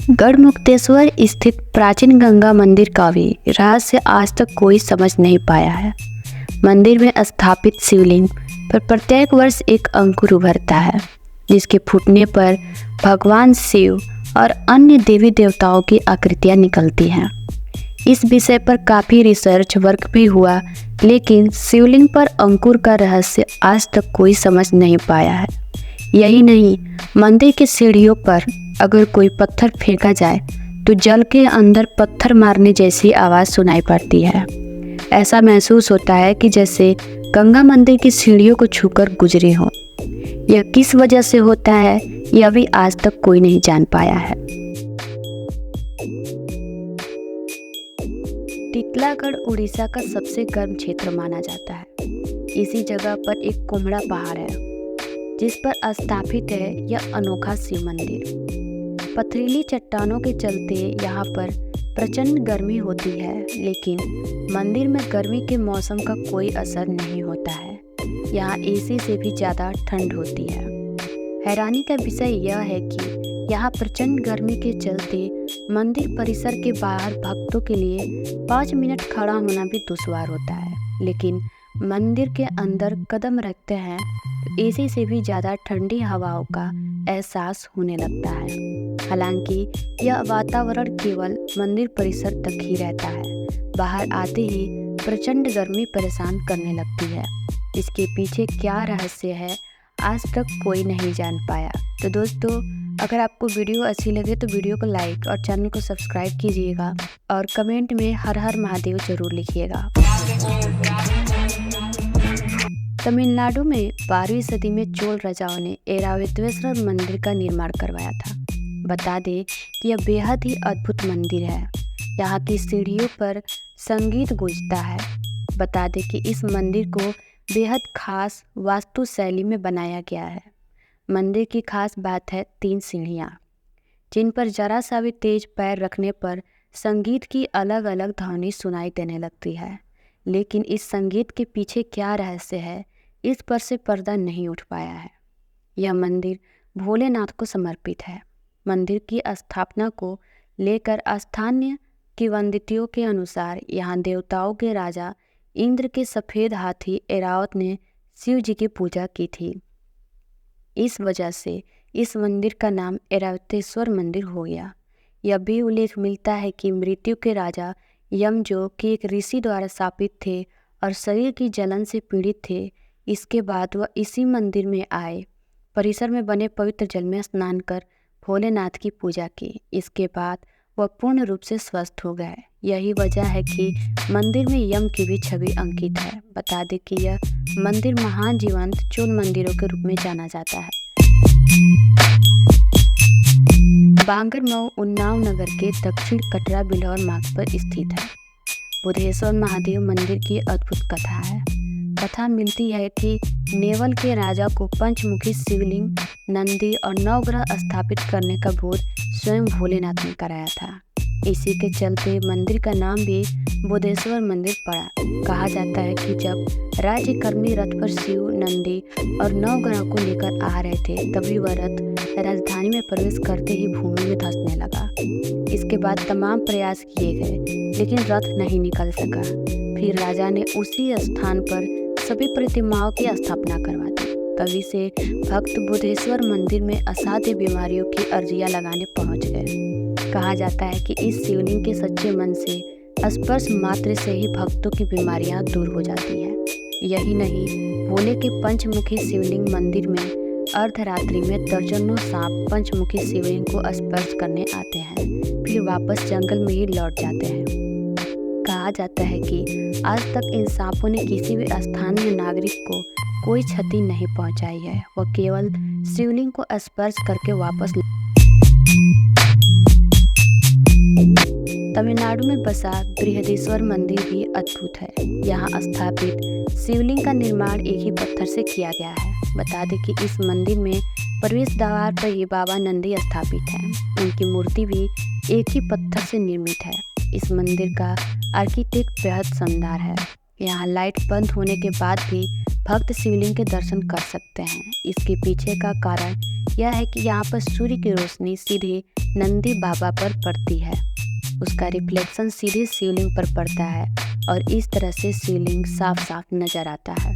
गढ़मुक्तेश्वर स्थित प्राचीन गंगा मंदिर का भी रहस्य आज तक कोई समझ नहीं पाया है। मंदिर में स्थापित शिवलिंग पर प्रत्येक वर्ष एक अंकुर उभरता है, जिसके फूटने पर भगवान शिव और अन्य देवी देवताओं की आकृतियां निकलती हैं। इस विषय पर काफ़ी रिसर्च वर्क भी हुआ, लेकिन शिवलिंग पर अंकुर का रहस्य आज तक कोई समझ नहीं पाया है। यही नहीं, मंदिर की सीढ़ियों पर अगर कोई पत्थर फेंका जाए तो जल के अंदर पत्थर मारने जैसी आवाज़ सुनाई पड़ती है। ऐसा महसूस होता है कि जैसे गंगा मंदिर की सीढ़ियों को छूकर गुजरे हों। यह किस वजह से होता है, यह भी आज तक कोई नहीं जान पाया है। टिटलागढ़ उड़ीसा का सबसे गर्म क्षेत्र माना जाता है। इसी जगह पर एक कुम्हड़ा पहाड़ है, जिस पर स्थापित है यह अनोखा शिव मंदिर। पथरीली चट्टानों के चलते यहाँ पर प्रचंड गर्मी होती है, लेकिन मंदिर में गर्मी के मौसम का कोई असर नहीं होता है। यहाँ एसी से भी ज़्यादा ठंड होती है। हैरानी का विषय यह है कि यहाँ प्रचंड गर्मी के चलते मंदिर परिसर के बाहर भक्तों के लिए 5 मिनट खड़ा होना भी दुश्वार होता है, लेकिन मंदिर के अंदर कदम रखते हैं तो एसी से भी ज़्यादा ठंडी हवाओं का एहसास होने लगता है। हालांकि यह वातावरण केवल मंदिर परिसर तक ही रहता है। बाहर आते ही प्रचंड गर्मी परेशान करने लगती है। इसके पीछे क्या रहस्य है, आज तक कोई नहीं जान पाया। तो दोस्तों, अगर आपको वीडियो अच्छी लगे तो वीडियो को लाइक और चैनल को सब्सक्राइब कीजिएगा और कमेंट में हर हर महादेव जरूर लिखिएगा। तमिलनाडु में 12वीं सदी में चोल राजाओं ने ऐरावतेश्वर मंदिर का निर्माण करवाया था। बता दें कि यह बेहद ही अद्भुत मंदिर है। यहाँ की सीढ़ियों पर संगीत गूंजता है। बता दें कि इस मंदिर को बेहद खास वास्तु शैली में बनाया गया है। मंदिर की खास बात है 3 सीढ़ियाँ, जिन पर जरा सा भी तेज पैर रखने पर संगीत की अलग अलग ध्वनि सुनाई देने लगती है। लेकिन इस संगीत के पीछे क्या रहस्य है, इस पर से पर्दा नहीं उठ पाया है। यह मंदिर भोलेनाथ को समर्पित है। मंदिर की स्थापना को लेकर स्थानीय किंवदंतियों के अनुसार यहाँ देवताओं के राजा इंद्र के सफ़ेद हाथी ऐरावत ने शिव जी की पूजा की थी। इस वजह से इस मंदिर का नाम ऐरावतेश्वर मंदिर हो गया। यह भी उल्लेख मिलता है कि मृत्यु के राजा यम, जो कि एक ऋषि द्वारा स्थापित थे और शरीर की जलन से पीड़ित थे, इसके बाद वह इसी मंदिर में आए। परिसर में बने पवित्र जल में स्नान कर भोलेनाथ की पूजा की। इसके बाद वह पूर्ण रूप से स्वस्थ हो गए। यही वजह है कि मंदिर में यम की भी छवि अंकित है। बता दें कि यह मंदिर महान जीवंत चोल मंदिरों के रूप में जाना जाता है। बांगरमऊ उन्नाव नगर के दक्षिण कटरा बिल्हौर मार्ग पर स्थित है। बुधेश्वर महादेव मंदिर की अद्भुत कथा है। कथा मिलती है कि नेवल के राजा को पंचमुखी शिवलिंग, नंदी और नवग्रह स्थापित करने का बोध स्वयं भोलेनाथ ने कराया था। इसी के चलते मंदिर का नाम भी बुधेश्वर मंदिर पड़ा। कहा जाता है कि जब राज्यकर्मी रथ पर शिव, नंदी और नवग्रह को लेकर आ रहे थे, तभी वह रथ राजधानी में प्रवेश करते ही भूमि में धंसने लगा। इसके बाद तमाम प्रयास किए गए, लेकिन रथ नहीं निकल सका। फिर राजा ने उसी स्थान पर सभी प्रतिमाओं की स्थापना करवा दी। तभी से भक्त बुधेश्वर मंदिर में असाध्य बीमारियों की अर्जियां लगाने पहुंच गए। कहा जाता है कि इस शिवलिंग के सच्चे मन से स्पर्श मात्र से ही भक्तों की बीमारियां दूर हो जाती हैं। यही नहीं, भोले के पंचमुखी शिवलिंग मंदिर में अर्धरात्रि में दर्जनों सांप पंचमुखी शिवलिंग को स्पर्श करने आते हैं, फिर वापस जंगल में ही लौट जाते हैं। कहा जाता है कि आज तक इन सांपों ने किसी भी स्थानीय नागरिक को कोई क्षति नहीं पहुंचाई है। वह केवल शिवलिंग को स्पर्श करके वापस। तमिलनाडु में बसा बृहदेश्वर मंदिर भी अद्भुत है। यहाँ स्थापित शिवलिंग का निर्माण एक ही पत्थर से किया गया है। बता दें कि इस मंदिर में प्रवेश द्वार पर ये बाबा नंदी स्थापित हैं। उनकी मूर्ति भी एक ही पत्थर से निर्मित है। इस मंदिर का आर्किटेक्ट बेहद शानदार है। यहाँ लाइट बंद होने के बाद भी भक्त शिवलिंग के दर्शन कर सकते हैं। इसके पीछे का कारण यह है कि यहाँ पर सूर्य की रोशनी सीधे नंदी बाबा पर पड़ती है। उसका रिफ्लेक्शन सीधे शिवलिंग पर पड़ता है और इस तरह से शिवलिंग साफ साफ नजर आता है।